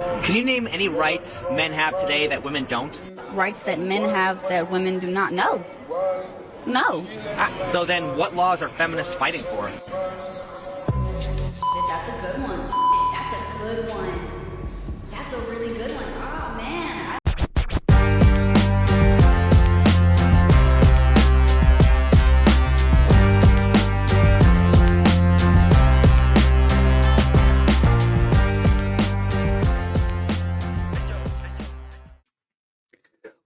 Can you name any rights men have today that women don't? Rights that men have that women do not know. No. So then what laws are feminists fighting for? That's a good one. That's a good one. That's a really good one. Oh, man.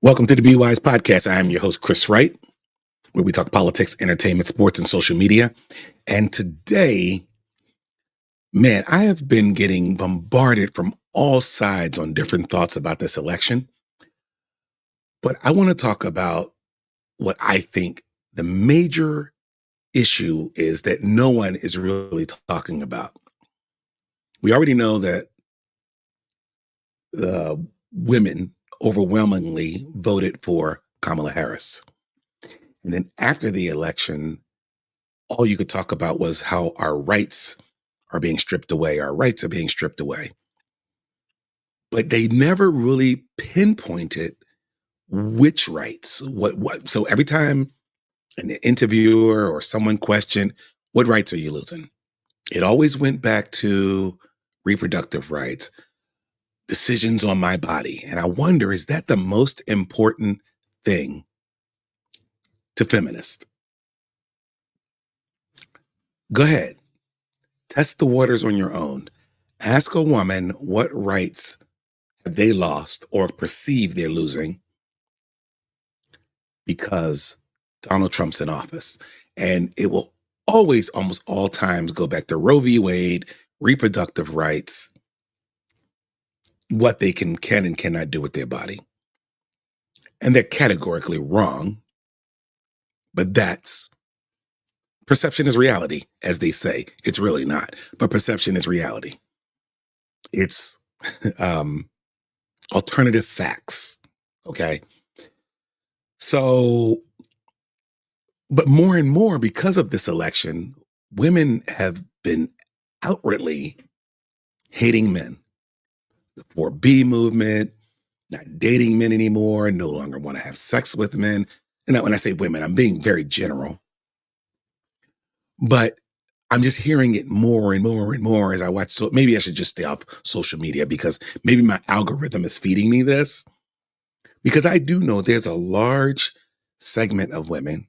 Welcome to the Be Wise Podcast. I am your host, Chris Wright, where we talk politics, entertainment, sports, and social media. And today, man, I have been getting bombarded from all sides on different thoughts about this election. But I want to talk about what I think the major issue is that no one is really talking about. We already know that the women overwhelmingly voted for Kamala Harris. And then after the election, all you could talk about was how our rights are being stripped away. Our rights are being stripped away. But they never really pinpointed which rights, what. So every time an interviewer or someone questioned, what rights are you losing? It always went back to reproductive rights, decisions on my body. And I wonder, is that the most important thing to feminists? Go ahead, test the waters on your own. Ask a woman what rights have they lost or perceive they're losing because Donald Trump's in office. And it will always, almost all times, go back to Roe v. Wade, reproductive rights, what they can and cannot do with their body. And they're categorically wrong, but that's perception is reality, as they say. It's really not, but perception is reality. It's alternative facts, okay? So, but more and more, because of this election, women have been outwardly hating men. The 4B movement, not dating men anymore, no longer want to have sex with men. And when I say women, I'm being very general. But I'm just hearing it more and more and more as I watch. So maybe I should just stay off social media because maybe my algorithm is feeding me this. Because I do know there's a large segment of women,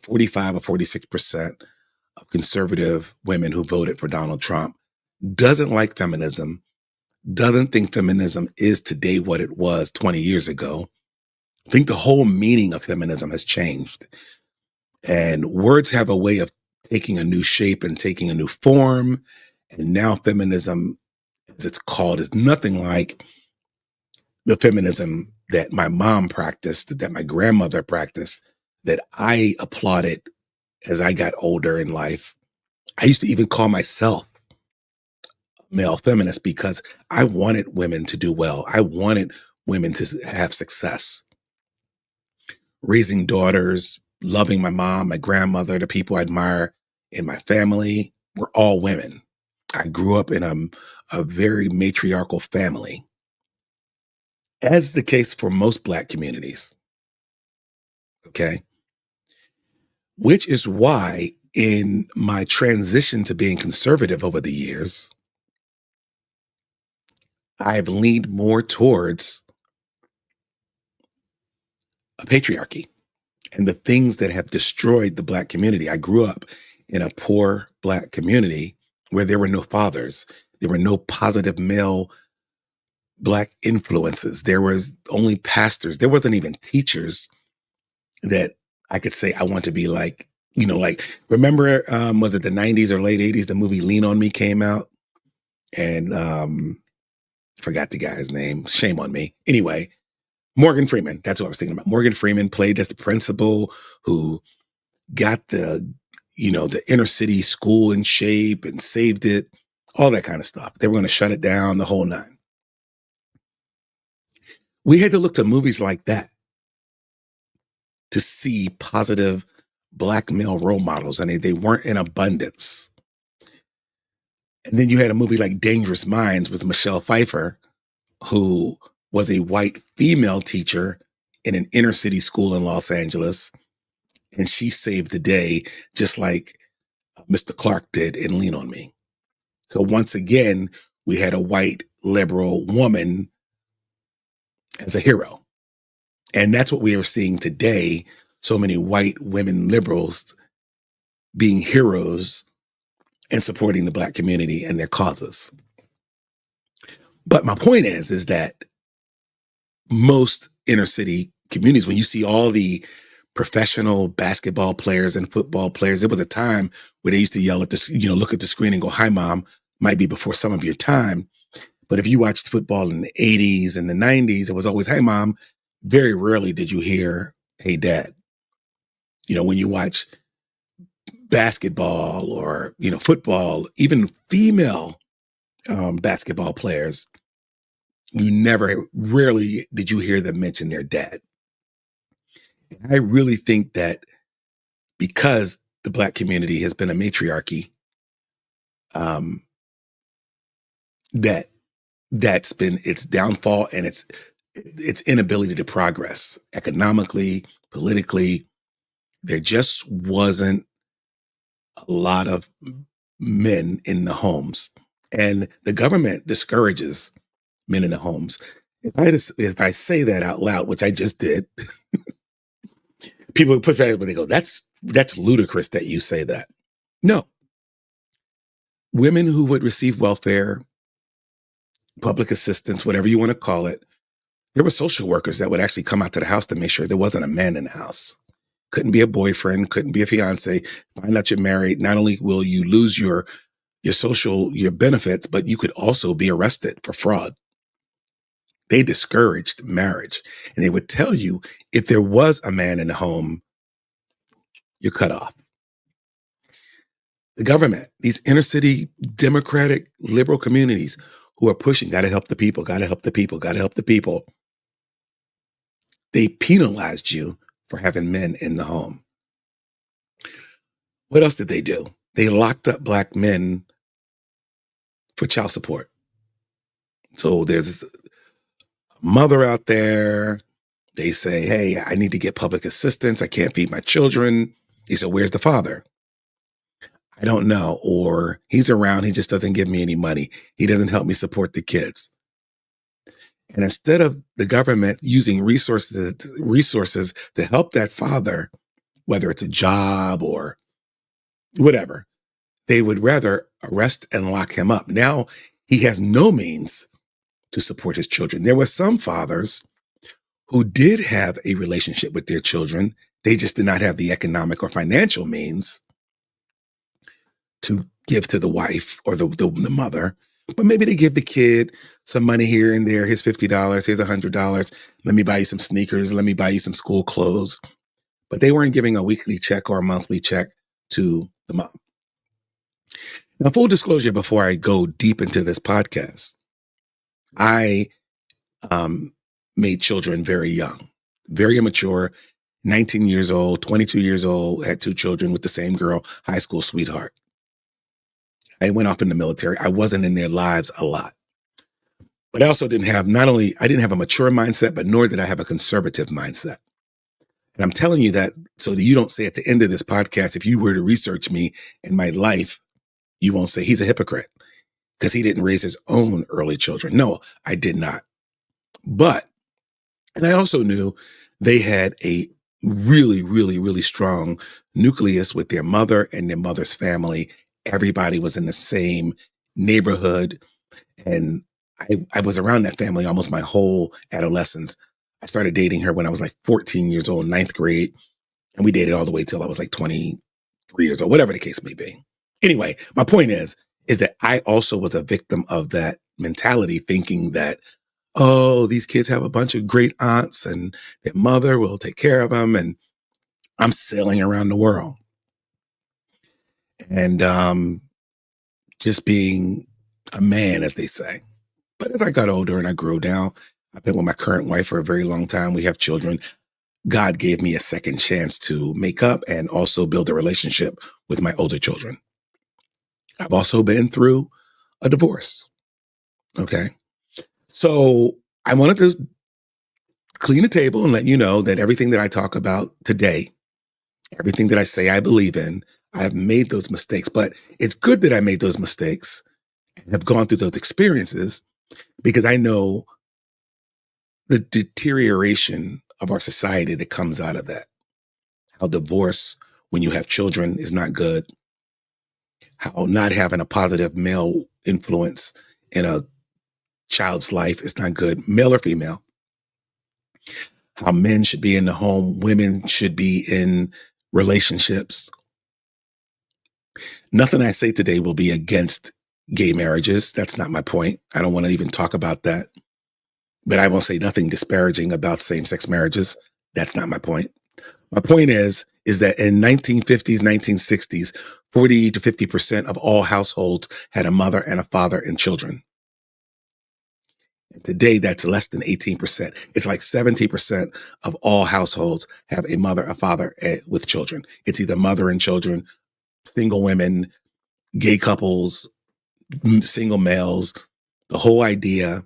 45 or 46% of conservative women who voted for Donald Trump, doesn't like feminism, doesn't think feminism is today what it was 20 years ago. I think the whole meaning of feminism has changed. And words have a way of taking a new shape and taking a new form. And now feminism, as it's called, is nothing like the feminism that my mom practiced, that my grandmother practiced, that I applauded as I got older in life. I used to even call myself male feminist because I wanted women to do well. I wanted women to have success. Raising daughters, loving my mom, my grandmother, the people I admire in my family were all women. I grew up in a very matriarchal family, as the case for most Black communities. Okay. Which is why in my transition to being conservative over the years, I've leaned more towards a patriarchy and the things that have destroyed the Black community. I grew up in a poor Black community where there were no fathers. There were no positive male Black influences. There was only pastors. There wasn't even teachers that I could say I want to be like, like, remember, was it the 90s or late 80s, the movie Lean on Me came out? And forgot the guy's name. Shame on me. Anyway, Morgan Freeman. That's what I was thinking about. Morgan Freeman played as the principal who got the inner city school in shape and saved it, all that kind of stuff. They were going to shut it down, the whole nine. We had to look to movies like that to see positive Black male role models, and they weren't in abundance. And then you had a movie like Dangerous Minds with Michelle Pfeiffer, who was a white female teacher in an inner city school in Los Angeles. And she saved the day, just like Mr. Clark did in Lean on Me. So once again, we had a white liberal woman as a hero. And that's what we are seeing today. So many white women liberals being heroes and supporting the Black community and their causes. But my point is that most inner city communities, when you see all the professional basketball players and football players, there was a time where they used to yell at this, look at the screen and go, "Hi, Mom." Might be before some of your time. But if you watched football in the 80s and the 90s, it was always, "Hey, Mom." Very rarely did you hear, "Hey, Dad." When you watch basketball or, football, even female basketball players, rarely did you hear them mention their dad. And I really think that because the Black community has been a matriarchy, um, that's been its downfall and its inability to progress economically, politically. There just wasn't a lot of men in the homes, and the government discourages men in the homes. If I say that out loud, which I just did, people put that, but they go, "That's ludicrous that you say that." No, women who would receive welfare, public assistance, whatever you want to call it, there were social workers that would actually come out to the house to make sure there wasn't a man in the house. Couldn't be a boyfriend, couldn't be a fiance. Find out you're married. Not only will you lose your benefits, but you could also be arrested for fraud. They discouraged marriage. And they would tell you if there was a man in the home, you're cut off. The government, these inner city democratic liberal communities who are pushing, "Got to help the people, got to help the people, got to help the people." They penalized you for having men in the home. What else did they do? They locked up Black men for child support. So there's a mother out there. They say, "Hey, I need to get public assistance. I can't feed my children." He said, "Where's the father?" "I don't know." Or, "He's around. He just doesn't give me any money. He doesn't help me support the kids." And instead of the government using resources to help that father, whether it's a job or whatever, they would rather arrest and lock him up. Now he has no means to support his children. There were some fathers who did have a relationship with their children. They just did not have the economic or financial means to give to the wife or the mother. But maybe they give the kid some money here and there. Here's $50. Here's $100. Let me buy you some sneakers. Let me buy you some school clothes. But they weren't giving a weekly check or a monthly check to the mom. Now, full disclosure, before I go deep into this podcast, I made children very young, very immature, 19 years old, 22 years old, had 2 children with the same girl, high school sweetheart. I went off in the military. I wasn't in their lives a lot. But I also didn't have I didn't have a mature mindset, but nor did I have a conservative mindset. And I'm telling you that so that you don't say at the end of this podcast, if you were to research me in my life, you won't say he's a hypocrite because he didn't raise his own early children. No, I did not. And I also knew they had a really, really, really strong nucleus with their mother and their mother's family. Everybody was in the same neighborhood. And I was around that family almost my whole adolescence. I started dating her when I was like 14 years old, ninth grade. And we dated all the way till I was like 23 years old, whatever the case may be. Anyway, my point is that I also was a victim of that mentality, thinking that, oh, these kids have a bunch of great aunts and their mother will take care of them. And I'm sailing around the world. And just being a man, as they say. But as I got older and I grew down, I've been with my current wife for a very long time. We have children. God gave me a second chance to make up and also build a relationship with my older children. I've also been through a divorce. Okay. So I wanted to clean the table and let you know that everything that I talk about today, everything that I say I believe in, I have made those mistakes. But it's good that I made those mistakes and have gone through those experiences because I know the deterioration of our society that comes out of that. How divorce, when you have children, is not good. How not having a positive male influence in a child's life is not good, male or female. How men should be in the home, women should be in relationships. Nothing I say today will be against gay marriages. That's not my point. I don't want to even talk about that. But I won't say nothing disparaging about same-sex marriages. That's not my point. My point is that in 1950s, 1960s, 40 to 50% of all households had a mother and a father and children. And today, that's less than 18%. It's like 70% of all households have a mother, a father with children. It's either mother and children, single women, gay couples, single males. The whole idea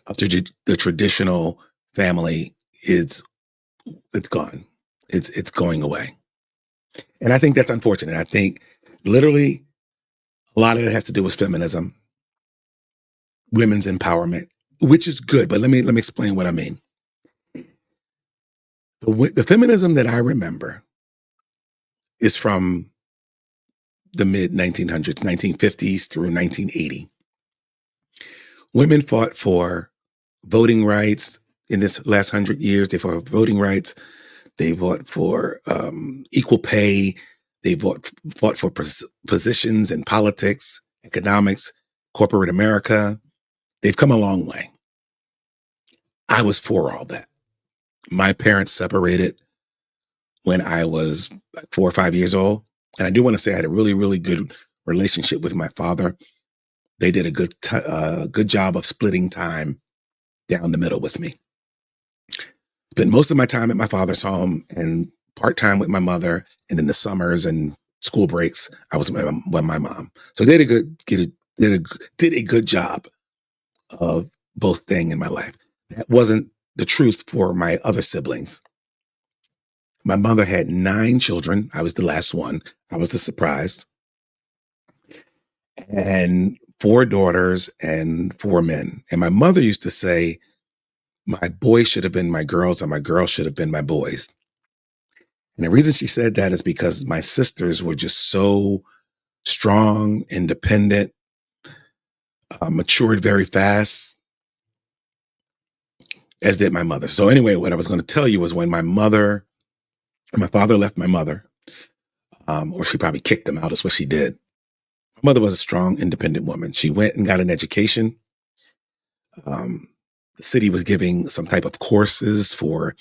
of the traditional family is it's gone. It's going away. And I think that's unfortunate. I think literally a lot of it has to do with feminism, women's empowerment, which is good. But let me explain what I mean. The feminism that I remember is from the mid 1900s, 1950s through 1980. Women fought for voting rights in this last 100 years. They fought for voting rights. They fought for equal pay. They fought for positions in politics, economics, corporate America. They've come a long way. I was for all that. My parents separated when I was like 4 or 5 years old. And I do want to say I had a really, really good relationship with my father. They did a good job of splitting time down the middle with me. Spent most of my time at my father's home and part-time with my mother. And in the summers and school breaks, I was with my mom. So they did a good job of both things in my life. That wasn't the truth for my other siblings. My mother had 9 children. I was the last one. I was the surprise. And 4 daughters and 4 men. And my mother used to say, my boys should have been my girls and my girls should have been my boys. And the reason she said that is because my sisters were just so strong, independent, matured very fast, as did my mother. So anyway, what I was going to tell you was when my father left my mother, or she probably kicked him out, is what she did. My mother was a strong, independent woman. She went and got an education. The city was giving some type of courses for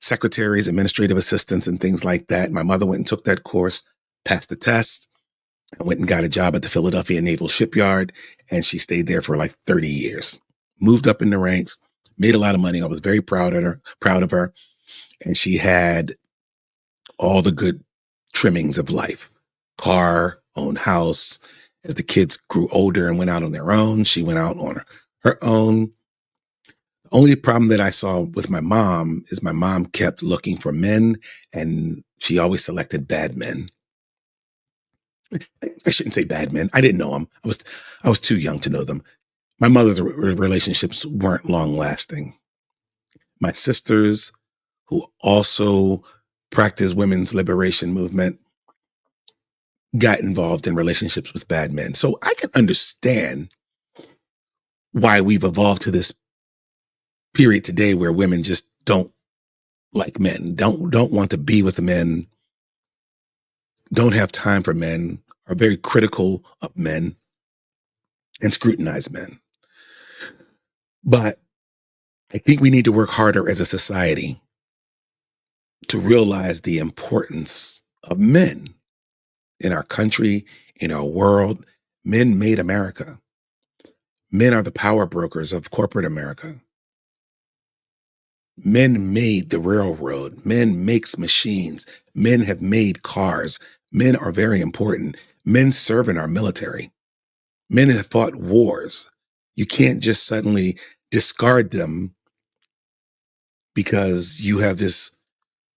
secretaries, administrative assistants, and things like that. My mother went and took that course, passed the test, and went and got a job at the Philadelphia Naval Shipyard. And she stayed there for like 30 years, moved up in the ranks, made a lot of money. I was very proud of her. And she had all the good trimmings of life, car, own house. As the kids grew older and went out on their own, she went out on her own. The only problem that I saw with my mom is my mom kept looking for men and she always selected bad men. I shouldn't say bad men. I didn't know them. I was too young to know them. My mother's relationships weren't long lasting. My sisters, who also practiced women's liberation movement, got involved in relationships with bad men. So I can understand why we've evolved to this period today where women just don't like men, don't want to be with men, don't have time for men, are very critical of men and scrutinize men. But I think we need to work harder as a society to realize the importance of men in our country, in our world. Men made America. Men are the power brokers of corporate America. Men made the railroad. Men makes machines. Men have made cars. Men are very important. Men serve in our military. Men have fought wars. You can't just suddenly discard them because you have this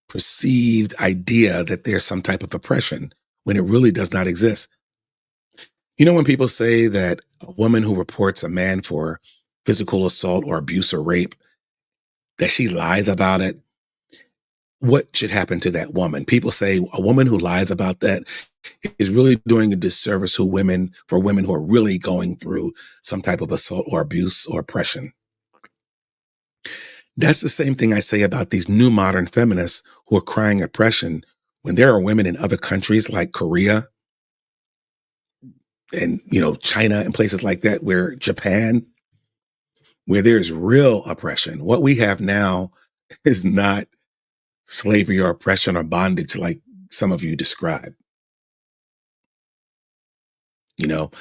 perceived idea that there's some type of oppression when it really does not exist. You know, when people say that a woman who reports a man for physical assault or abuse or rape, that she lies about it, what should happen to that woman? People say a woman who lies about that is really doing a disservice to women, for women who are really going through some type of assault or abuse or oppression. That's the same thing I say about these new modern feminists who are crying oppression when there are women in other countries like Korea and, China and places like that, where Japan, where there's real oppression. What we have now is not slavery or oppression or bondage like some of you describe, you know?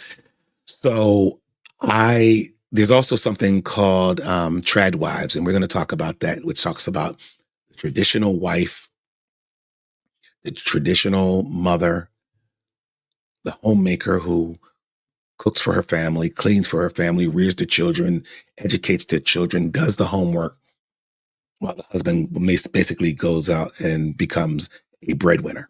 So there's also something called trad wives, and we're going to talk about that, which talks about the traditional wife, the traditional mother, the homemaker who cooks for her family, cleans for her family, rears the children, educates the children, does the homework, while the husband basically goes out and becomes a breadwinner.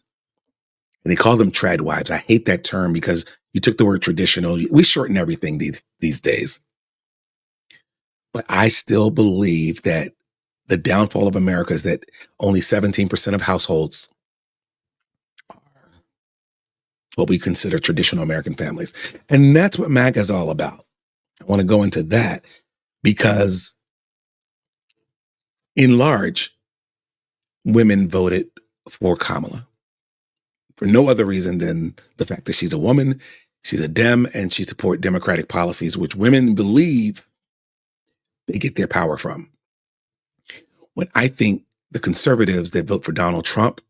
And they call them trad wives. I hate that term because you took the word traditional. We shorten everything these days. But I still believe that the downfall of America is that only 17% of households are what we consider traditional American families. And that's what MAGA is all about. I want to go into that because, in large, women voted for Kamala for no other reason than the fact that she's a woman, she's a Dem, and she supports Democratic policies, which women believe they get their power from. When I think the conservatives that vote for Donald Trump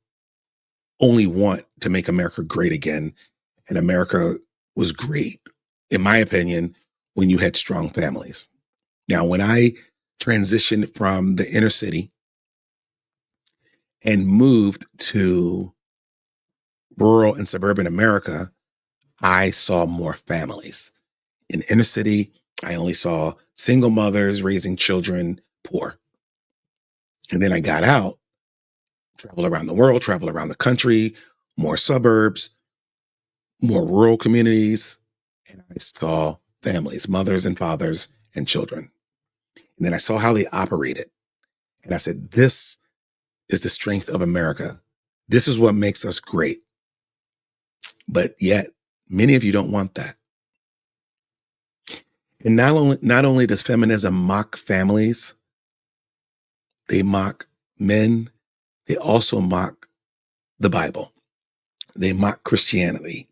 only want to make America great again, and America was great, in my opinion, when you had strong families. Now, when I transitioned from the inner city and moved to rural and suburban America, I saw more families. In inner city, I only saw single mothers raising children poor. And then I got out, travel around the world, travel around the country, more suburbs, more rural communities, and I saw families, mothers and fathers and children. And then I saw how they operated. And I said, this is the strength of America. This is what makes us great. But yet, many of you don't want that. And not only does feminism mock families, they mock men, they also mock the Bible. They mock Christianity.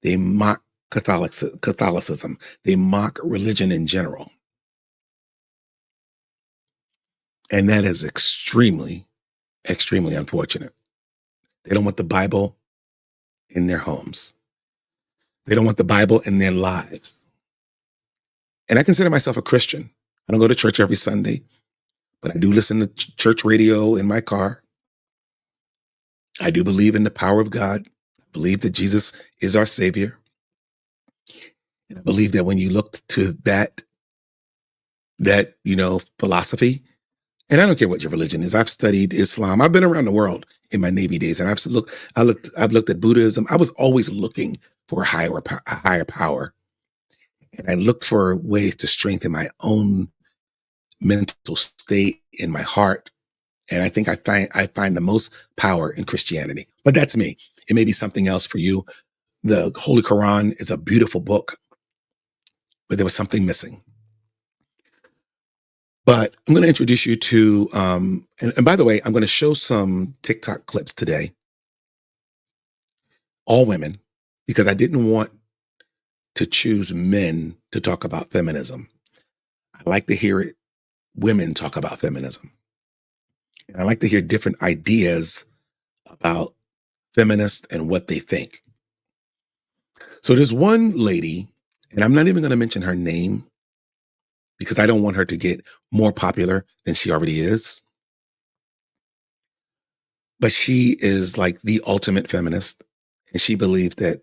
They mock Catholicism. They mock religion in general. And that is extremely, extremely unfortunate. They don't want the Bible in their homes. They don't want the Bible in their lives. And I consider myself a Christian. I don't go to church every Sunday, but I do listen to church radio in my car. I do believe in the power of God. I believe that Jesus is our Savior. And I believe that when you look to that philosophy, and I don't care what your religion is. I've studied Islam. I've been around the world in my Navy days, and I've looked at Buddhism. I was always looking for a higher power, and I looked for ways to strengthen my own mental state in my heart. And I think I find the most power in Christianity. But that's me. It may be something else for you. The Holy Quran is a beautiful book, but there was something missing. But I'm going to introduce you to, and by the way, I'm going to show some TikTok clips today, all women, because I didn't want to choose men to talk about feminism. I like to hear women talk about feminism. And I like to hear different ideas about feminists and what they think. So there's one lady, and I'm not even going to mention her name because I don't want her to get more popular than she already is. But she is like the ultimate feminist. And she believes that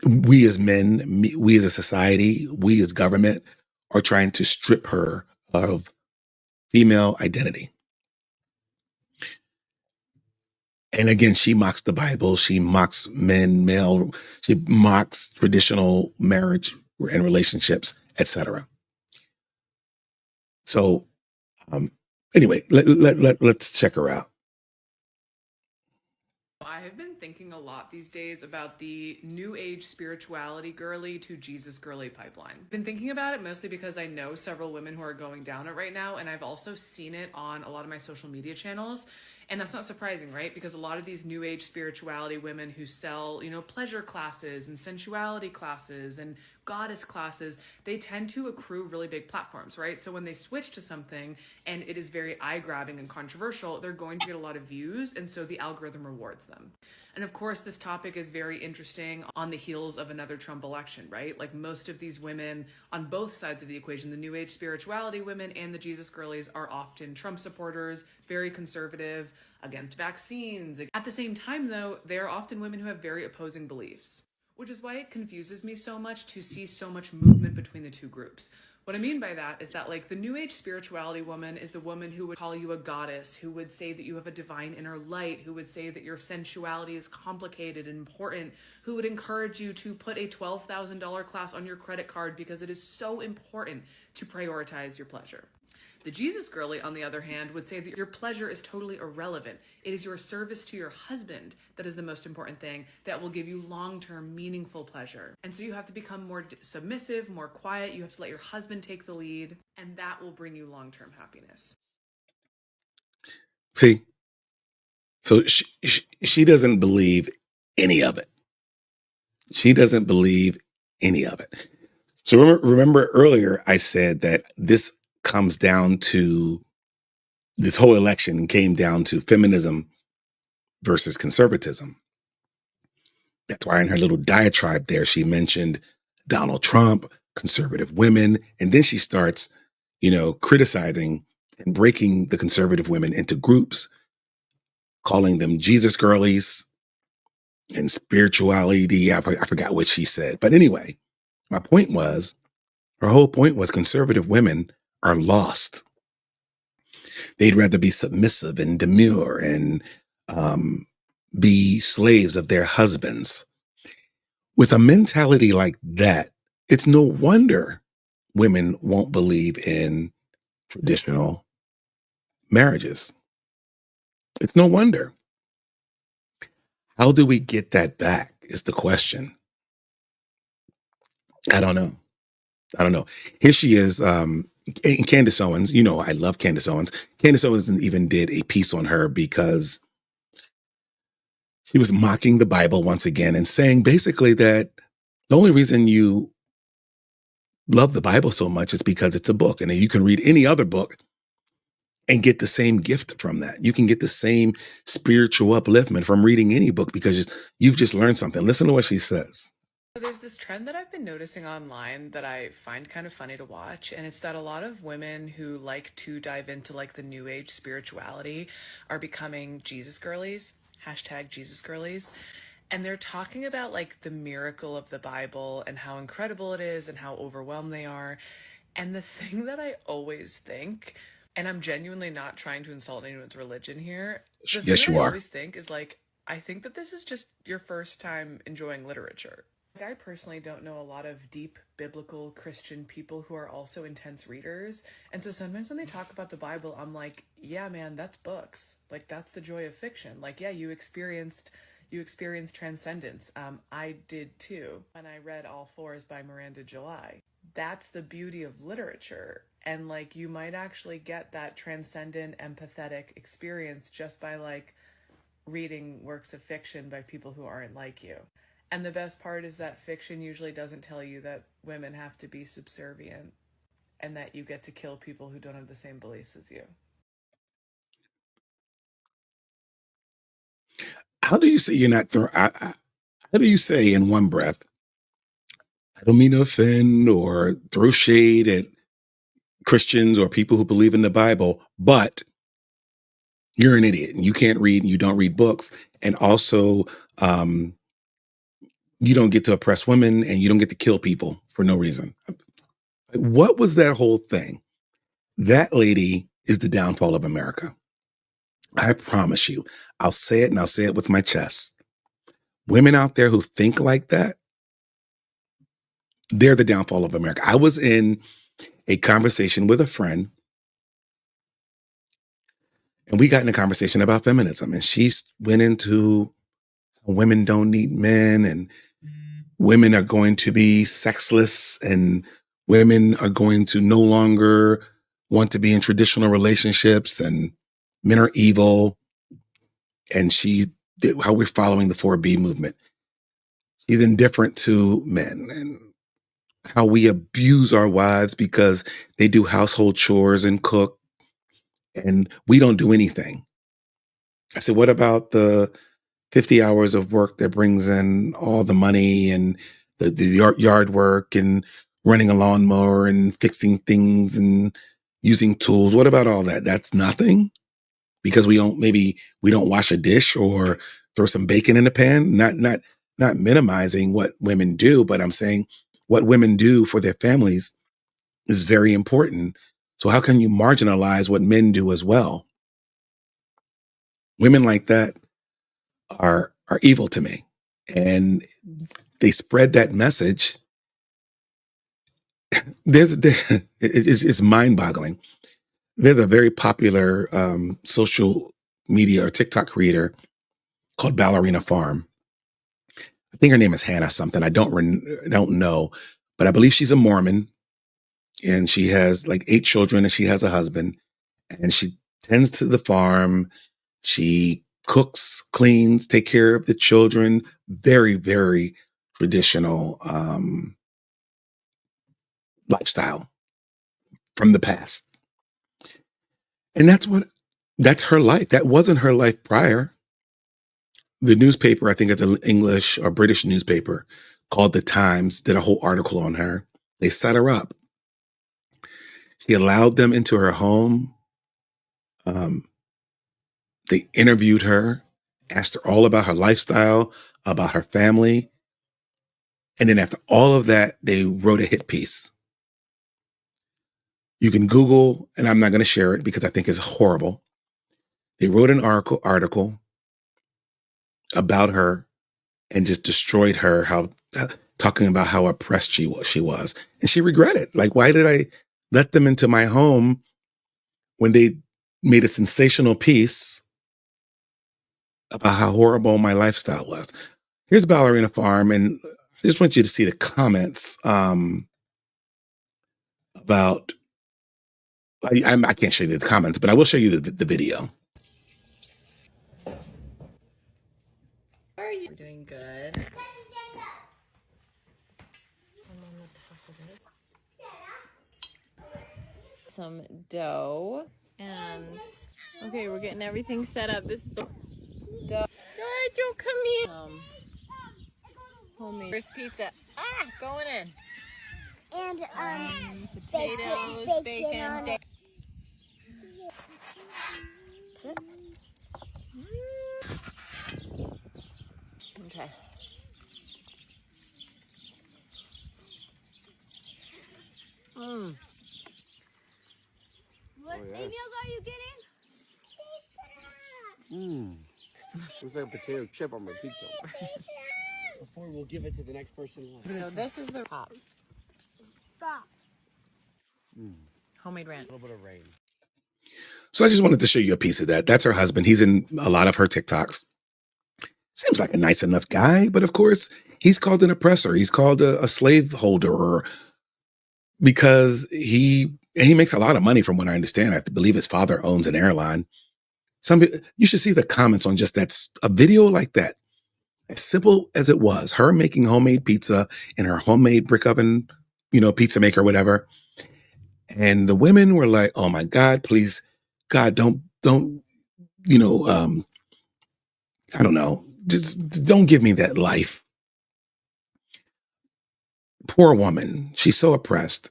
we as men, we as a society, we as government are trying to strip her of female identity. And again, she mocks the Bible, she mocks men, male, she mocks traditional marriage and relationships, etc. So anyway, let's check her out. I have been thinking a lot these days about the new age spirituality girly to Jesus girly pipeline. I've been thinking about it mostly because I know several women who are going down it right now, and I've also seen it on a lot of my social media channels. And that's not surprising, right? Because a lot of these new age spirituality women who sell, pleasure classes and sensuality classes and goddess classes, they tend to accrue really big platforms, right? So when they switch to something and it is very eye grabbing and controversial, they're going to get a lot of views. And so the algorithm rewards them. And of course, this topic is very interesting on the heels of another Trump election, right? Like most of these women on both sides of the equation, the new age spirituality women and the Jesus girlies, are often Trump supporters, very conservative, against vaccines. At the same time, though, they are often women who have very opposing beliefs, which is why it confuses me so much to see so much movement between the two groups. What I mean by that is that, like, the new age spirituality woman is the woman who would call you a goddess, who would say that you have a divine inner light, who would say that your sensuality is complicated and important, who would encourage you to put a $12,000 class on your credit card because it is so important to prioritize your pleasure. The Jesus girly, on the other hand, would say that your pleasure is totally irrelevant. It is your service to your husband that is the most important thing that will give you long-term, meaningful pleasure. And so you have to become more submissive, more quiet. You have to let your husband take the lead, and that will bring you long-term happiness. See, so she doesn't believe any of it. She doesn't believe any of it. So remember earlier I said that this comes down to this whole election came down to feminism versus conservatism. That's why in her little diatribe there, she mentioned Donald Trump, conservative women, and then she starts, criticizing and breaking the conservative women into groups, calling them Jesus girlies and spirituality. I forgot what she said. But anyway, my point was, her whole point was conservative women are lost. They'd rather be submissive and demure and be slaves of their husbands. With a mentality like that, it's no wonder women won't believe in traditional marriages. It's no wonder. How do we get that back is the question. I don't know. Here she is, Candace Owens. I love Candace Owens. Candace Owens even did a piece on her because she was mocking the Bible once again and saying basically that the only reason you love the Bible so much is because it's a book, and then you can read any other book and get the same gift from that. You can get the same spiritual upliftment from reading any book because you've just learned something. Listen to what she says. There's this trend that I've been noticing online that I find kind of funny to watch, and it's that a lot of women who like to dive into like the new age spirituality are becoming Jesus girlies, hashtag Jesus girlies. And they're talking about like the miracle of the Bible and how incredible it is and how overwhelmed they are. And the thing that I always think, and I'm genuinely not trying to insult anyone's religion here, the thing Yes, that you I are. always think is like, I think that this is just your first time enjoying literature. I personally don't know a lot of deep biblical Christian people who are also intense readers. And so sometimes when they talk about the Bible, I'm like, yeah, man, that's books. Like, that's the joy of fiction. Like, yeah, you experienced transcendence. I did too when I read All Fours by Miranda July. That's the beauty of literature. And like, you might actually get that transcendent, empathetic experience just by like reading works of fiction by people who aren't like you. And the best part is that fiction usually doesn't tell you that women have to be subservient and that you get to kill people who don't have the same beliefs as you. How do you say you're not throwing? How do you say in one breath, I don't mean to offend or throw shade at Christians or people who believe in the Bible, but you're an idiot and you can't read and you don't read books. And also, um, you don't get to oppress women and you don't get to kill people for no reason. What was that whole thing? That lady is the downfall of America. I promise you. I'll say it and I'll say it with my chest. Women out there who think like that, they're the downfall of America. I was in a conversation with a friend and we got in a conversation about feminism, and she went into women don't need men and women are going to be sexless and women are going to no longer want to be in traditional relationships and men are evil. And how we're following the 4B movement. She's indifferent to men and how we abuse our wives because they do household chores and cook and we don't do anything. I said, what about the 50 hours of work that brings in all the money and the yard work and running a lawnmower and fixing things and using tools? What about all that? That's nothing because we don't wash a dish or throw some bacon in the pan. Not minimizing what women do, but I'm saying what women do for their families is very important. So how can you marginalize what men do as well? Women like that are evil to me. And they spread that message. It's mind-boggling. There's a very popular social media or TikTok creator called Ballerina Farm. I think her name is Hannah something. I don't know, but I believe she's a Mormon, and she has like 8 children, and she has a husband, and she tends to the farm. She cooks, cleans, take care of the children. Very, very traditional lifestyle from the past. And that's her life. That wasn't her life prior. The newspaper, I think it's an English or British newspaper called The Times, did a whole article on her. They set her up. She allowed them into her home. They interviewed her, asked her all about her lifestyle, about her family. And then after all of that, they wrote a hit piece. You can Google, and I'm not going to share it because I think it's horrible. They wrote an article about her and just destroyed her, talking about how oppressed she was. And she regretted, like, why did I let them into my home when they made a sensational piece about how horrible my lifestyle was? Here's Ballerina Farm, and I just want you to see the comments about. I can't show you the comments, but I will show you the video. How are you? Doing good. I'm on the top of it. Some dough. And okay, we're getting everything set up. This is the dough. Joe, come here. Homemade first pizza. Going in. And Potatoes, bacon. Okay. what emails are you getting? Looks like a potato chip on my pizza. Before we'll give it to the next person. So this is the top. Stop. Homemade ranch. A little bit of rain. So I just wanted to show you a piece of that. That's her husband. He's in a lot of her TikToks. Seems like a nice enough guy, but of course, he's called an oppressor. He's called a slave holder, because he makes a lot of money from what I understand. I believe his father owns an airline. You should see the comments on just a video like that. As simple as it was, her making homemade pizza in her homemade brick oven, pizza maker, whatever. And the women were like, "Oh my God, please, God, don't, I don't know, just don't give me that life." Poor woman. She's so oppressed.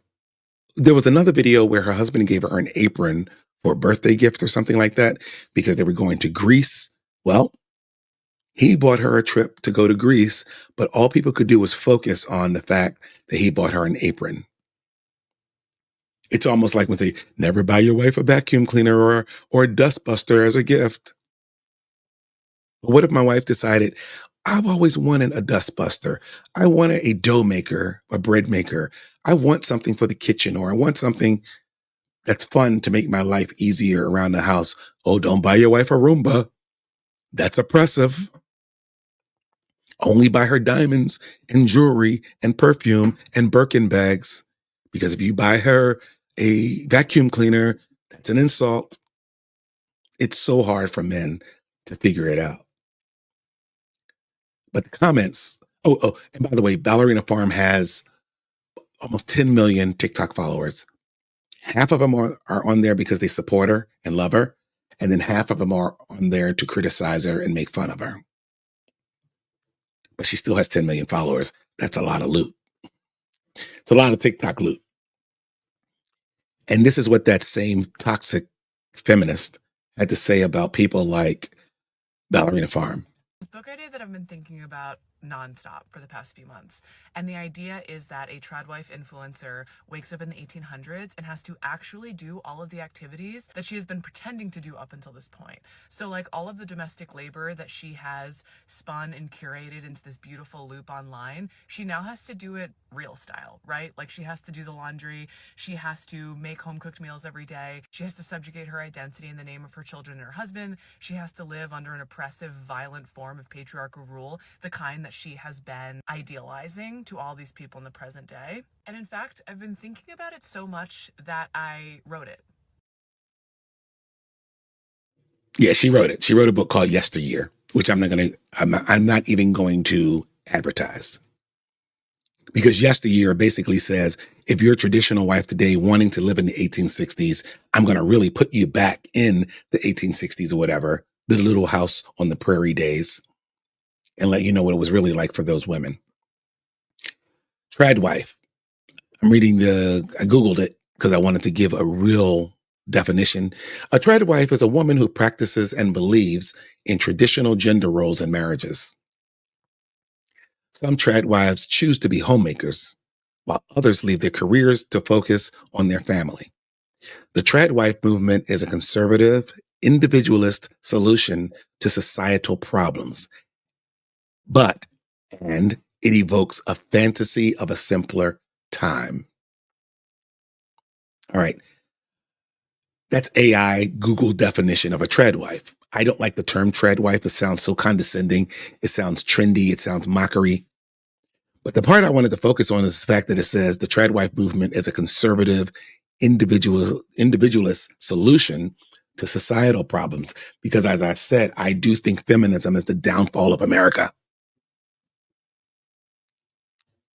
There was another video where her husband gave her an apron for a birthday gift or something like that because they were going to Greece. Well, He bought her a trip to go to Greece, but all people could do was focus on the fact that he bought her an apron. It's almost like when they never buy your wife a vacuum cleaner or a dustbuster as a gift. But what if my wife decided, I've always wanted a dustbuster. I wanted a dough maker, a bread maker. I want something for the kitchen, or I want something that's fun to make my life easier around the house. Oh, don't buy your wife a Roomba. That's oppressive. Only buy her diamonds and jewelry and perfume and Birkin bags. Because if you buy her a vacuum cleaner, that's an insult. It's so hard for men to figure it out. But the comments, and by the way, Ballerina Farm has almost 10 million TikTok followers. Half of them are on there because they support her and love her. And then half of them are on there to criticize her and make fun of her. But she still has 10 million followers. That's a lot of loot. It's a lot of TikTok loot. And this is what that same toxic feminist had to say about people like Ballerina Farm. This book idea that I've been thinking about nonstop for the past few months. And the idea is that a tradwife influencer wakes up in the 1800s and has to actually do all of the activities that she has been pretending to do up until this point. So like all of the domestic labor that she has spun and curated into this beautiful loop online, she now has to do it real style, right? Like she has to do the laundry, she has to make home cooked meals every day, she has to subjugate her identity in the name of her children and her husband, she has to live under an oppressive, violent form of patriarchal rule, the kind that she has been idealizing to all these people in the present day. And in fact, I've been thinking about it so much that I wrote it. Yeah, she wrote it. She wrote a book called Yesteryear, which I'm not even going to advertise. Because Yesteryear basically says, if you're a traditional wife today wanting to live in the 1860s, I'm going to really put you back in the 1860s or whatever, the Little House on the Prairie days, and let you know what it was really like for those women. Tradwife. I Googled it because I wanted to give a real definition. A tradwife is a woman who practices and believes in traditional gender roles in marriages. Some tradwives choose to be homemakers, while others leave their careers to focus on their family. The tradwife movement is a conservative, individualist solution to societal problems, and it evokes a fantasy of a simpler time. All right. That's AI Google definition of a tradwife. I don't like the term tradwife. It sounds so condescending. It sounds trendy. It sounds mockery. But the part I wanted to focus on is the fact that it says the tradwife movement is a conservative, individualist solution to societal problems. Because as I said, I do think feminism is the downfall of America.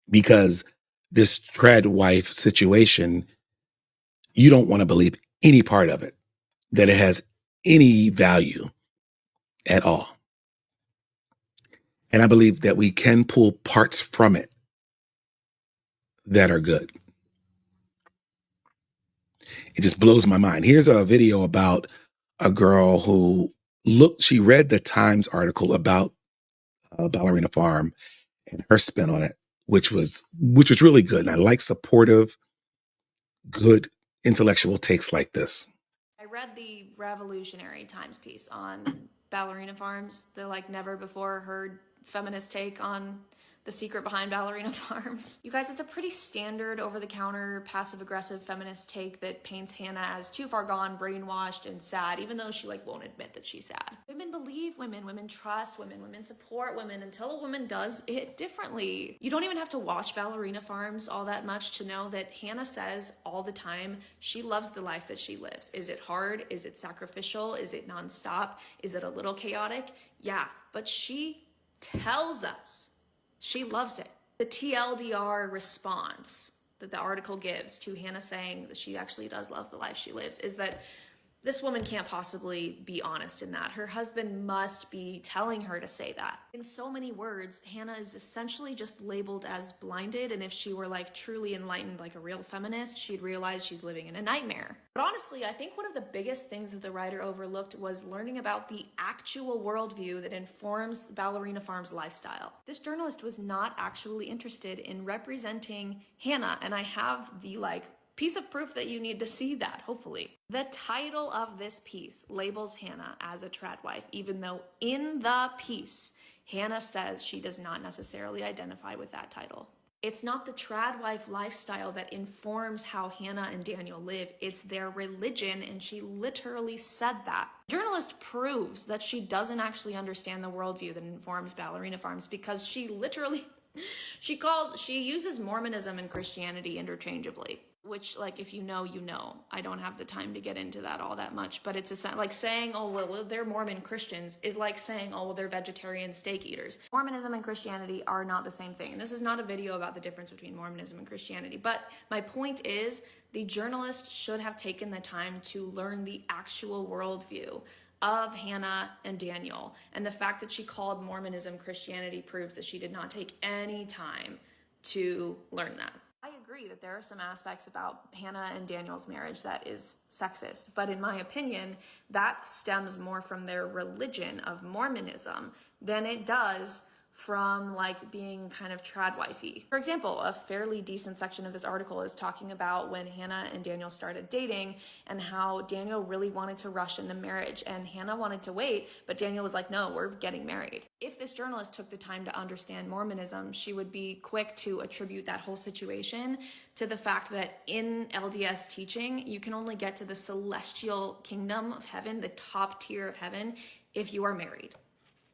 Because this tradwife situation, you don't want to believe any part of it, that it has any value at all. And I believe that we can pull parts from it that are good. It just blows my mind. Here's a video about a girl who she read the Times article about Ballerina Farm and her spin on it, which was really good. And I like supportive, good intellectual takes like this. I read the Revolutionary Times piece on Ballerina Farms, the like never before heard feminist take on the secret behind Ballerina Farms. You guys, it's a pretty standard over-the-counter passive-aggressive feminist take that paints Hannah as too far gone, brainwashed, and sad, even though she like won't admit that she's sad. Women believe women, women trust women, women support women until a woman does it differently. You don't even have to watch Ballerina Farms all that much to know that Hannah says all the time she loves the life that she lives. Is it hard? Is it sacrificial? Is it nonstop? Is it a little chaotic? Yeah, but she tells us she loves it. The TLDR response that the article gives to Hannah saying that she actually does love the life she lives is that This woman can't possibly be honest in that. Her husband must be telling her to say that. In so many words, Hannah is essentially just labeled as blinded, and if she were like truly enlightened, like a real feminist, she'd realize she's living in a nightmare. But honestly, I think one of the biggest things that the writer overlooked was learning about the actual worldview that informs Ballerina Farm's lifestyle. This journalist was not actually interested in representing Hannah, and I have the piece of proof that you need to see that, hopefully. The title of this piece labels Hannah as a trad wife, even though in the piece, Hannah says she does not necessarily identify with that title. It's not the trad wife lifestyle that informs how Hannah and Daniel live, it's their religion, and she literally said that. The journalist proves that she doesn't actually understand the worldview that informs Ballerina Farms because she literally, she uses Mormonism and Christianity interchangeably. Which, if you know, you know. I don't have the time to get into that all that much, but it's like saying, oh, well, they're Mormon Christians is like saying, oh, well, they're vegetarian steak eaters. Mormonism and Christianity are not the same thing. And this is not a video about the difference between Mormonism and Christianity, but my point is the journalist should have taken the time to learn the actual worldview of Hannah and Daniel. And the fact that she called Mormonism Christianity proves that she did not take any time to learn that. I agree that there are some aspects about Hannah and Daniel's marriage that is sexist, but in my opinion, that stems more from their religion of Mormonism than it does from being kind of trad wifey. For example, a fairly decent section of this article is talking about when Hannah and Daniel started dating and how Daniel really wanted to rush into marriage and Hannah wanted to wait, but Daniel was like, no, we're getting married. If this journalist took the time to understand Mormonism, she would be quick to attribute that whole situation to the fact that in LDS teaching, you can only get to the celestial kingdom of heaven, the top tier of heaven, if you are married.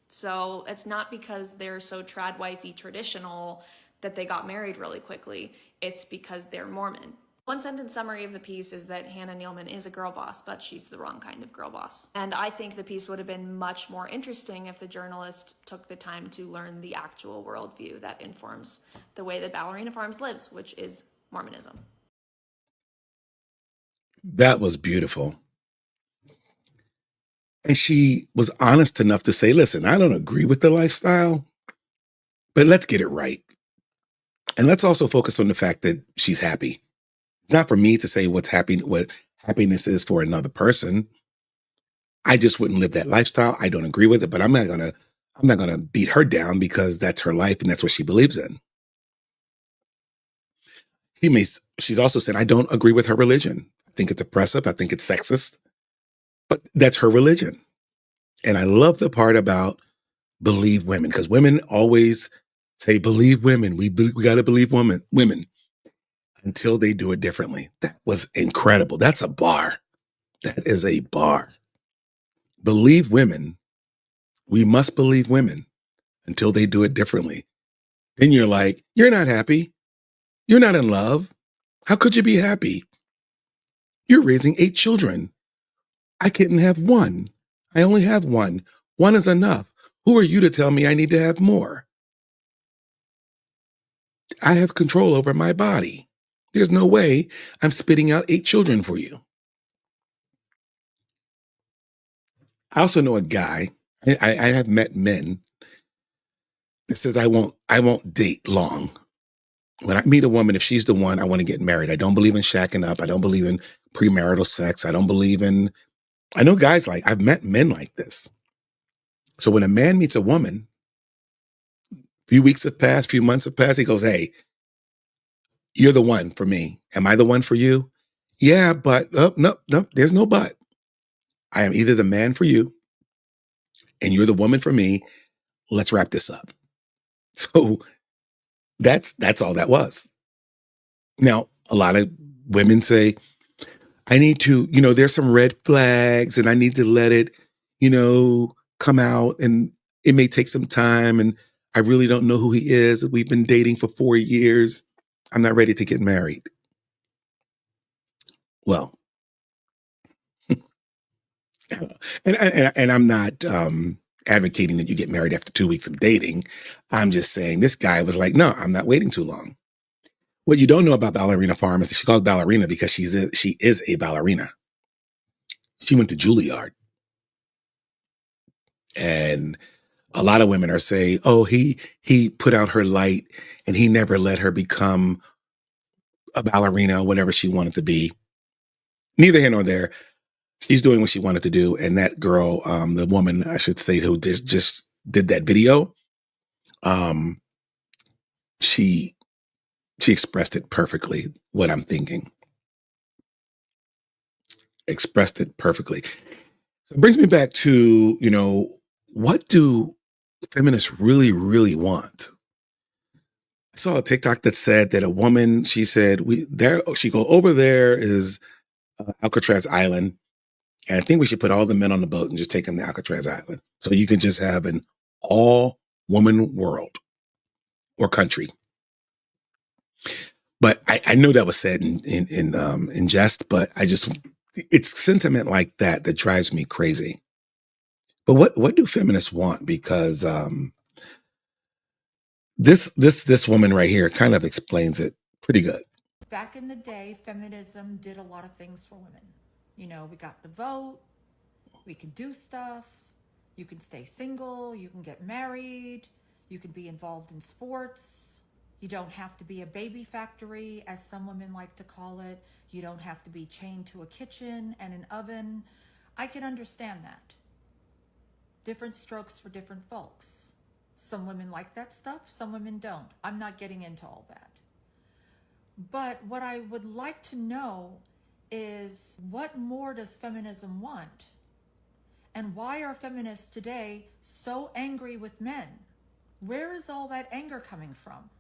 So it's not because they're so trad wifey traditional that they got married really quickly. It's because they're Mormon. One sentence summary of the piece is that Hannah Nealman is a girl boss, but she's the wrong kind of girl boss. And I think the piece would have been much more interesting if the journalist took the time to learn the actual worldview that informs the way that Ballerina Farms lives, which is Mormonism. That was beautiful. And she was honest enough to say, listen, I don't agree with the lifestyle, but let's get it right. And let's also focus on the fact that she's happy. It's not for me to say what happiness is for another person. I just wouldn't live that lifestyle. I don't agree with it, but I'm not gonna beat her down because that's her life and that's what she believes in. She's also said, I don't agree with her religion. I think it's oppressive. I think it's sexist. But that's her religion. And I love the part about believe women, because women always say, believe women. We got to believe women until they do it differently. That was incredible. That's a bar. That is a bar. Believe women. We must believe women until they do it differently. Then you're like, you're not happy. You're not in love. How could you be happy? You're raising 8 children. I couldn't have one. I only have one. One is enough. Who are you to tell me I need to have more? I have control over my body. There's no way I'm spitting out 8 children for you. I also know a guy, I have met men that says I won't date long. When I meet a woman, if she's the one, I want to get married. I don't believe in shacking up. I don't believe in premarital sex. I know guys I've met men like this. So when a man meets a woman, few weeks have passed, few months have passed, he goes, hey, you're the one for me. Am I the one for you? Yeah, but no, there's no but. I am either the man for you and you're the woman for me. Let's wrap this up. So that's all that was. Now, a lot of women say, I need to, there's some red flags and I need to let it, come out, and it may take some time and I really don't know who he is. We've been dating for 4 years. I'm not ready to get married. Well, and I'm not advocating that you get married after 2 weeks of dating. I'm just saying this guy was like, no, I'm not waiting too long. What you don't know about Ballerina Farm is that she calls ballerina because she is a ballerina. She went to Juilliard. And a lot of women are saying, oh, he put out her light and he never let her become a ballerina, whatever she wanted to be. Neither here nor there. She's doing what she wanted to do. And that girl, the woman, I should say, who just did that video, um, she expressed it perfectly, what I'm thinking. Expressed it perfectly. So it brings me back to, what do feminists really, really want? I saw a TikTok that said that a woman, she said, she go, over there is Alcatraz Island. And I think we should put all the men on the boat and just take them to Alcatraz Island. So you can just have an all woman world or country. But I know that was said in jest, but it's sentiment like that drives me crazy. But what do feminists want? Because this woman right here kind of explains it pretty good. Back in the day, feminism did a lot of things for women. We got the vote, we can do stuff, you can stay single, you can get married, you can be involved in sports. You don't have to be a baby factory, as some women like to call it. You don't have to be chained to a kitchen and an oven. I can understand that. Different strokes for different folks. Some women like that stuff, some women don't. I'm not getting into all that. But what I would like to know is, what more does feminism want? And why are feminists today so angry with men? Where is all that anger coming from?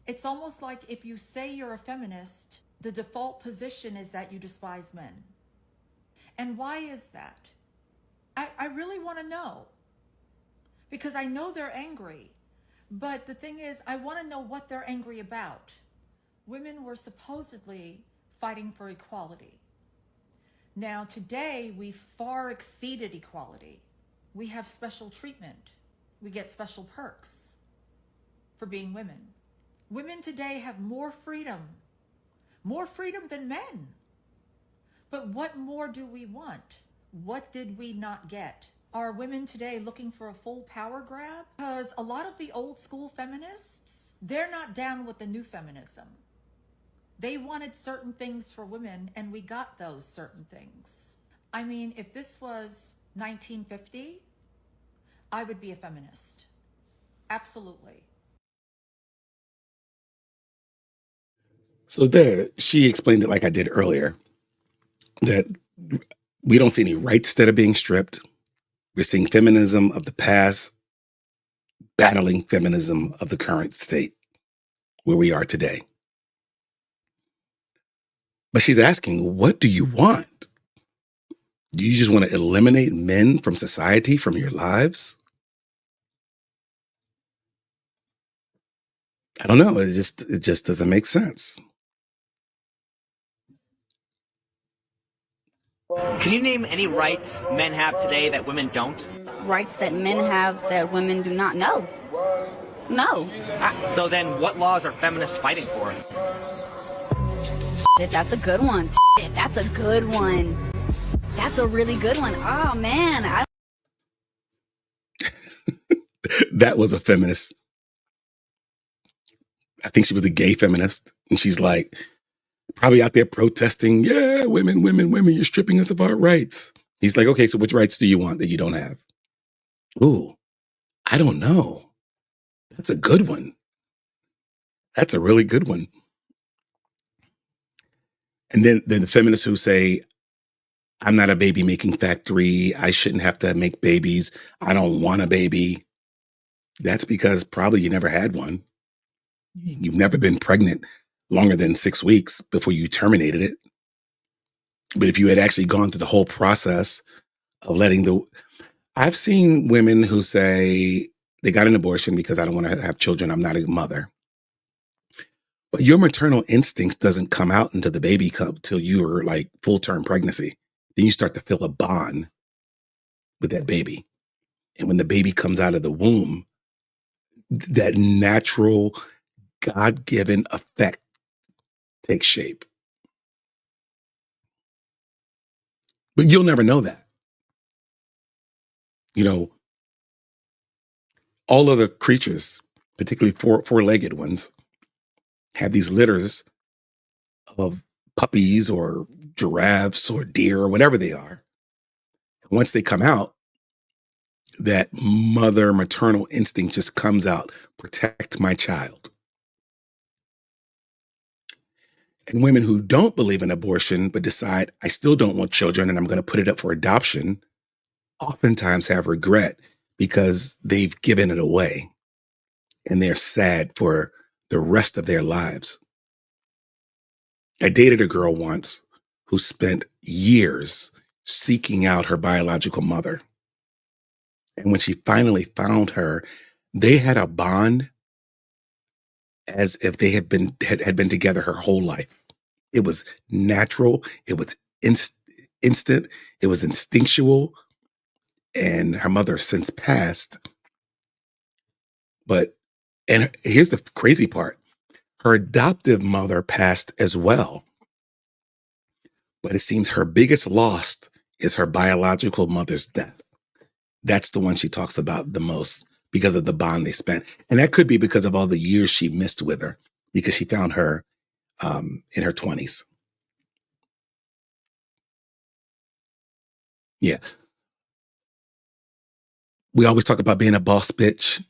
It's almost like if you say you're a feminist, the default position is that you despise men. And why is that? I really want to know. Because I know they're angry. But the thing is, I want to know what they're angry about. Women were supposedly fighting for equality. Now, today, we far exceeded equality. We have special treatment. We get special perks for being women. Women today have more freedom than men. But what more do we want? What did we not get? Are women today looking for a full power grab? Because a lot of the old school feminists, they're not down with the new feminism. They wanted certain things for women, and we got those certain things. I mean, if this was 1950, I would be a feminist. Absolutely. So there, she explained it like I did earlier, that we don't see any rights that are being stripped. We're seeing feminism of the past battling feminism of the current state, where we are today. But she's asking, what do you want? Do you just want to eliminate men from society, from your lives? I don't know. It just doesn't make sense. Can you name any rights men have today that women don't? Rights that men have that women do not know. No. So then what laws are feminists fighting for? That's a good one. That's a good one. That's a really good one. Oh, man. That was a feminist. I think she was a gay feminist. And she's like, probably out there protesting, yeah, women, you're stripping us of our rights. He's like, okay, so which rights do you want that you don't have? Ooh, I don't know. That's a good one. That's a really good one. And then the feminists who say, I'm not a baby making factory. I shouldn't have to make babies. I don't want a baby. That's because probably you never had one. You've never been pregnant longer than 6 weeks before you terminated it. But if you had actually gone through the whole process of I've seen women who say they got an abortion because I don't want to have children. I'm not a mother. But your maternal instincts doesn't come out into the baby cup till you're like full-term pregnancy. Then you start to feel a bond with that baby. And when the baby comes out of the womb, that natural God-given effect takes shape. But you'll never know that. You know, all other creatures, particularly four-legged ones, have these litters of puppies or giraffes or deer or whatever they are. Once they come out, that mother maternal instinct just comes out, protect my child. And women who don't believe in abortion but decide, I still don't want children and I'm going to put it up for adoption, oftentimes have regret because they've given it away and they're sad for the rest of their lives. I dated a girl once who spent years seeking out her biological mother. And when she finally found her, they had a bond as if they had been together her whole life. It was natural. It was instant. It was instinctual. And her mother has since passed. And here's the crazy part. Her adoptive mother passed as well. But it seems her biggest loss is her biological mother's death. That's the one she talks about the most because of the bond they spent. And that could be because of all the years she missed with her, because she found her in her 20s. Yeah. We always talk about being a boss bitch,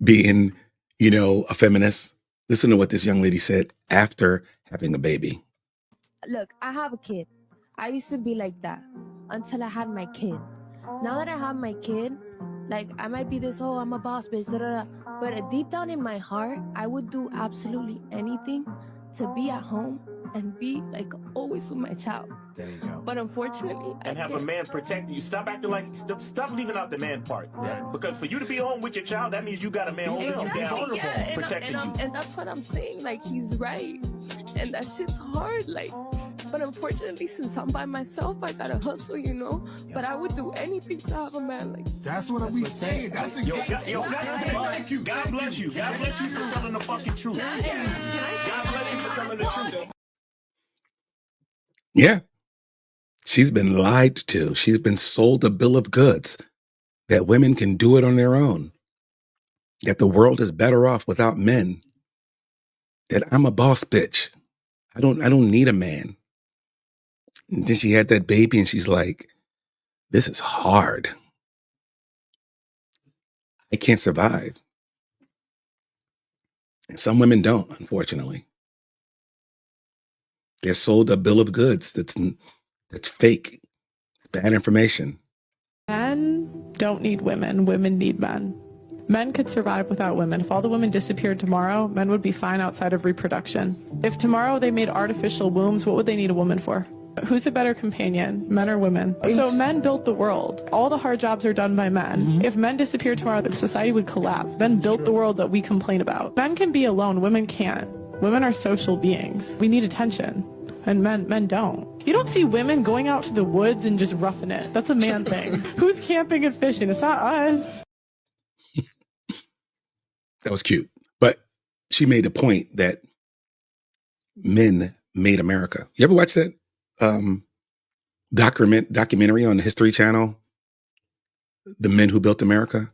being, a feminist. Listen to what this young lady said after having a baby. Look, I have a kid. I used to be like that until I had my kid. Now that I have my kid, like, I might be this, I'm a boss bitch, but deep down in my heart, I would do absolutely anything to be at home and be, like, always with my child. There you go. But unfortunately, and have a man protect you. Stop acting like, stop leaving out the man part. Yeah. Because for you to be home with your child, that means you got a man holding you down, yeah, protecting you. And that's what I'm saying. Like, he's right, and that shit's hard. Like, but unfortunately, since I'm by myself, I gotta hustle, Yeah. But I would do anything to have a man. Like, that's what we saying. That's exactly. Thank you. God bless you. God bless you for telling the fucking truth. God bless you for telling the truth. Yeah. She's been lied to. She's been sold a bill of goods that women can do it on their own, that the world is better off without men, that I'm a boss bitch. I don't need a man. And then she had that baby and she's like, this is hard. I can't survive. And some women don't, unfortunately. They're sold a bill of goods that's fake. It's bad information. Men don't need women. Women need men. Men could survive without women. If all the women disappeared tomorrow, men would be fine outside of reproduction. If tomorrow they made artificial wombs, what would they need a woman for? Who's a better companion, men or women? So men built the world. All the hard jobs are done by men. Mm-hmm. If men disappeared tomorrow, the society would collapse. Men built the world that we complain about. Men can be alone, women can't. Women are social beings. We need attention. And men don't. You don't see women going out to the woods and just roughing it. That's a man thing. Who's camping and fishing? It's not us. That was cute. But she made a point that men made America. You ever watch that documentary on the History Channel? The Men Who Built America?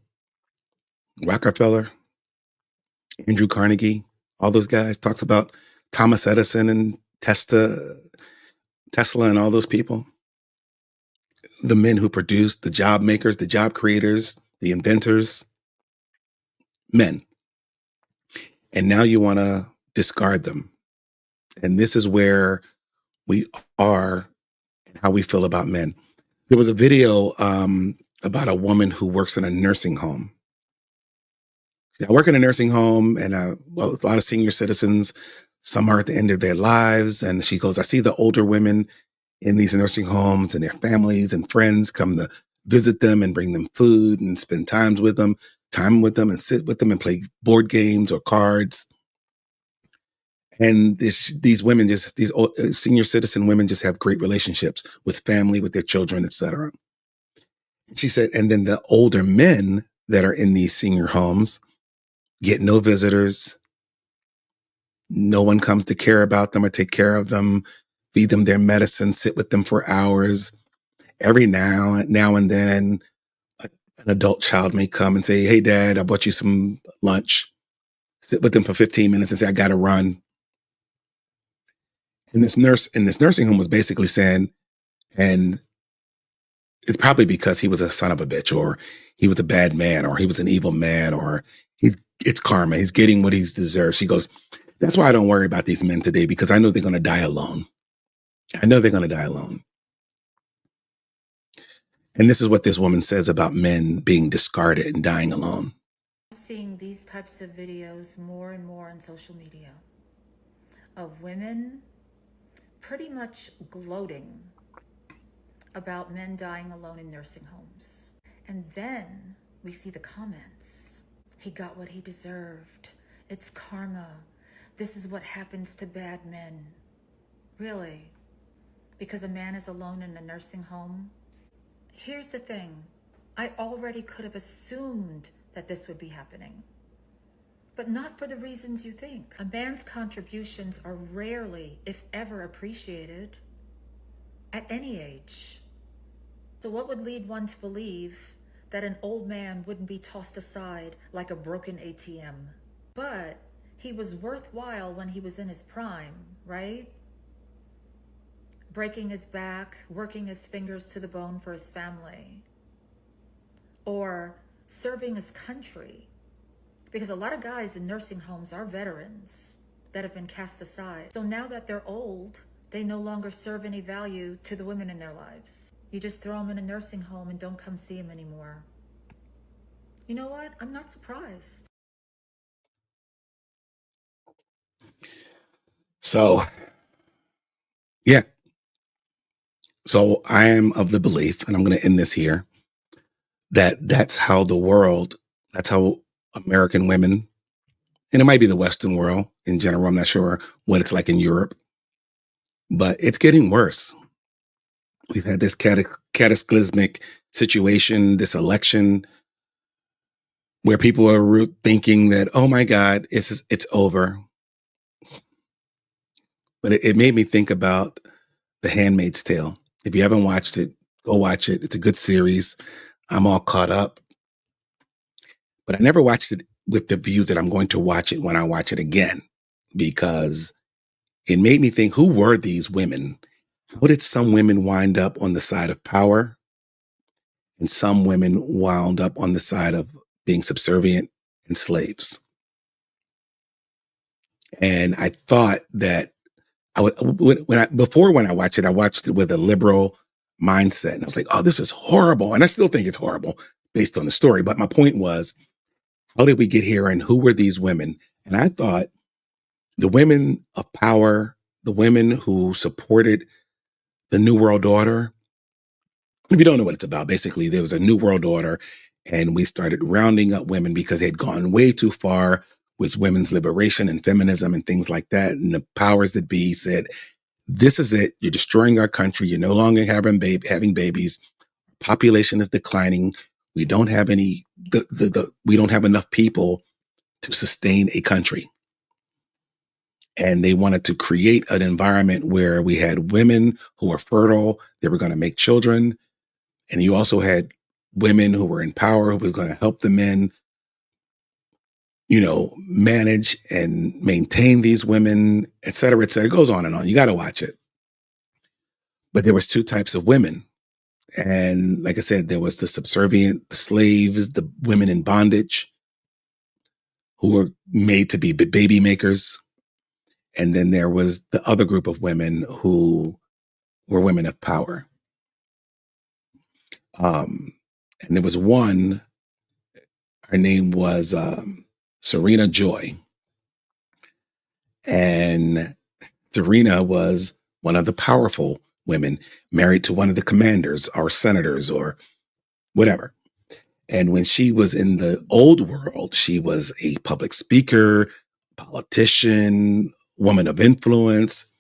Rockefeller, Andrew Carnegie, all those guys. Talks about Thomas Edison and Tesla and all those people. The men who produced, the job makers, the job creators, the inventors, men. And now you want to discard them. And this is where we are and how we feel about men. There was a video about a woman who works in a nursing home. I work in a nursing home and a lot of senior citizens. Some are at the end of their lives. And she goes, I see the older women in these nursing homes and their families and friends come to visit them and bring them food and spend time with them and sit with them and play board games or cards. And these women, these senior citizen women just have great relationships with family, with their children, etc. She said, and then the older men that are in these senior homes get no visitors. No one comes to care about them or take care of them. feed them their medicine, sit with them for hours. Every now and then, an adult child may come and say, "Hey, Dad, I bought you some lunch." Sit with them for 15 minutes and say, "I got to run." And this nurse in this nursing home was basically saying, and it's probably because he was a son of a bitch, or he was a bad man, or he was an evil man, or it's karma. He's getting what he's deserved. She goes, "That's why I don't worry about these men today, because I know they're going to die alone. I know they're going to die alone." And this is what this woman says about men being discarded and dying alone. Seeing these types of videos more and more on social media of women pretty much gloating about men dying alone in nursing homes. And then we see the comments. He got what he deserved. It's karma. This is what happens to bad men. Really? Because a man is alone in a nursing home? Here's the thing. I already could have assumed that this would be happening. But not for the reasons you think. A man's contributions are rarely, if ever, appreciated at any age. So what would lead one to believe that an old man wouldn't be tossed aside like a broken ATM? But he was worthwhile when he was in his prime, right? Breaking his back, working his fingers to the bone for his family, or serving his country. Because a lot of guys in nursing homes are veterans that have been cast aside. So now that they're old, they no longer serve any value to the women in their lives. You just throw them in a nursing home and don't come see them anymore. You know what? I'm not surprised. So, yeah. So I am of the belief, and I'm going to end this here, that that's how American women, and it might be the Western world in general, I'm not sure what it's like in Europe, but it's getting worse. We've had this cataclysmic situation, this election, where people are thinking that, oh my God, it's over. But it made me think about The Handmaid's Tale. If you haven't watched it, go watch it. It's a good series. I'm all caught up. But I never watched it with the view that I'm going to watch it when I watch it again, because it made me think, who were these women? How did some women wind up on the side of power and some women wound up on the side of being subservient and slaves? And I thought that when I watched it, I watched it with a liberal mindset. And I was like, oh, this is horrible. And I still think it's horrible based on the story. But my point was, how did we get here and who were these women? And I thought the women of power, the women who supported the New World Order. If you don't know what it's about, basically, there was a New World Order, and we started rounding up women because they had gone way too far with women's liberation and feminism and things like that. And the powers that be said, this is it. You're destroying our country. You're no longer having babies. Population is declining. We don't have we don't have enough people to sustain a country. And they wanted to create an environment where we had women who were fertile. They were going to make children. And you also had women who were in power, who was going to help the men, manage and maintain these women, et cetera, et cetera. It goes on and on. You got to watch it. But there was two types of women. And like I said, there was the subservient, the slaves, the women in bondage who were made to be baby makers. And then there was the other group of women who were women of power. And there was one, her name was Serena Joy. And Serena was one of the powerful women, married to one of the commanders or senators or whatever. And when she was in the old world, she was a public speaker, politician, woman of influence,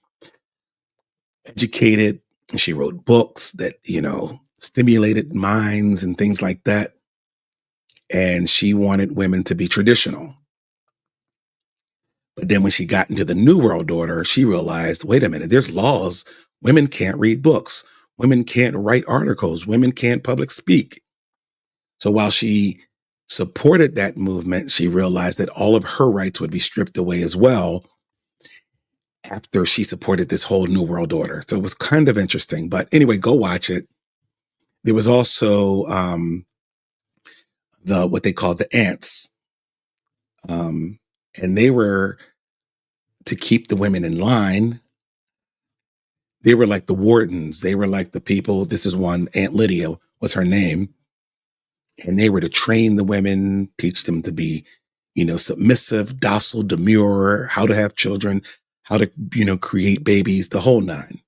educated. She wrote books that, stimulated minds and things like that. And she wanted women to be traditional. But then when she got into the New World Order, she realized, wait a minute, there's laws Women can't read books. Women can't write articles. Women can't public speak. So while she supported that movement, she realized that all of her rights would be stripped away as well after she supported this whole New World Order. So it was kind of interesting. But anyway, go watch it. There was also what they called the ants. And they were to keep the women in line. They were like the wardens. They were like the people. This is one, Aunt Lydia was her name. And they were to train the women, teach them to be, submissive, docile, demure, how to have children, how to, create babies, the whole nine.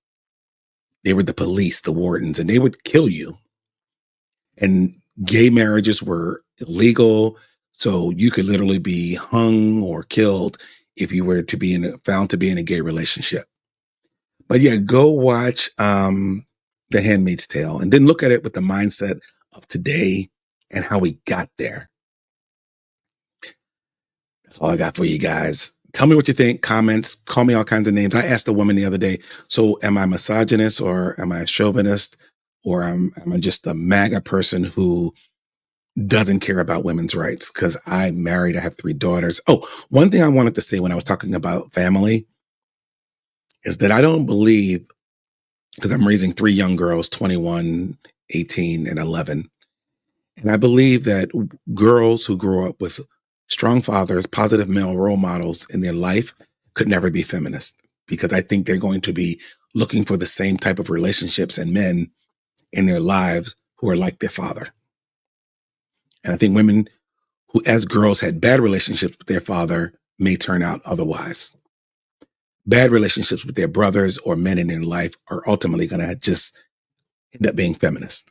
They were the police, the wardens, and they would kill you. And gay marriages were illegal. So you could literally be hung or killed if you were to be found to be in a gay relationship. But yeah, go watch The Handmaid's Tale and then look at it with the mindset of today and how we got there. That's all I got for you guys. Tell me what you think. Comments. Call me all kinds of names. I asked a woman the other day, so am I misogynist or am I a chauvinist or am I just a MAGA person who doesn't care about women's rights? Because I'm married. I have 3 daughters. Oh, one thing I wanted to say when I was talking about family is that I don't believe, because I'm raising 3 young girls, 21, 18, and 11. And I believe that girls who grow up with strong fathers, positive male role models in their life could never be feminist, because I think they're going to be looking for the same type of relationships and men in their lives who are like their father. And I think women who, as girls, had bad relationships with their father may turn out otherwise. Bad relationships with their brothers or men in their life are ultimately going to just end up being feminist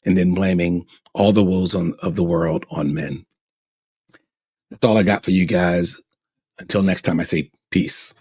and then blaming all the woes of the world on men. That's all I got for you guys. Until next time, I say peace.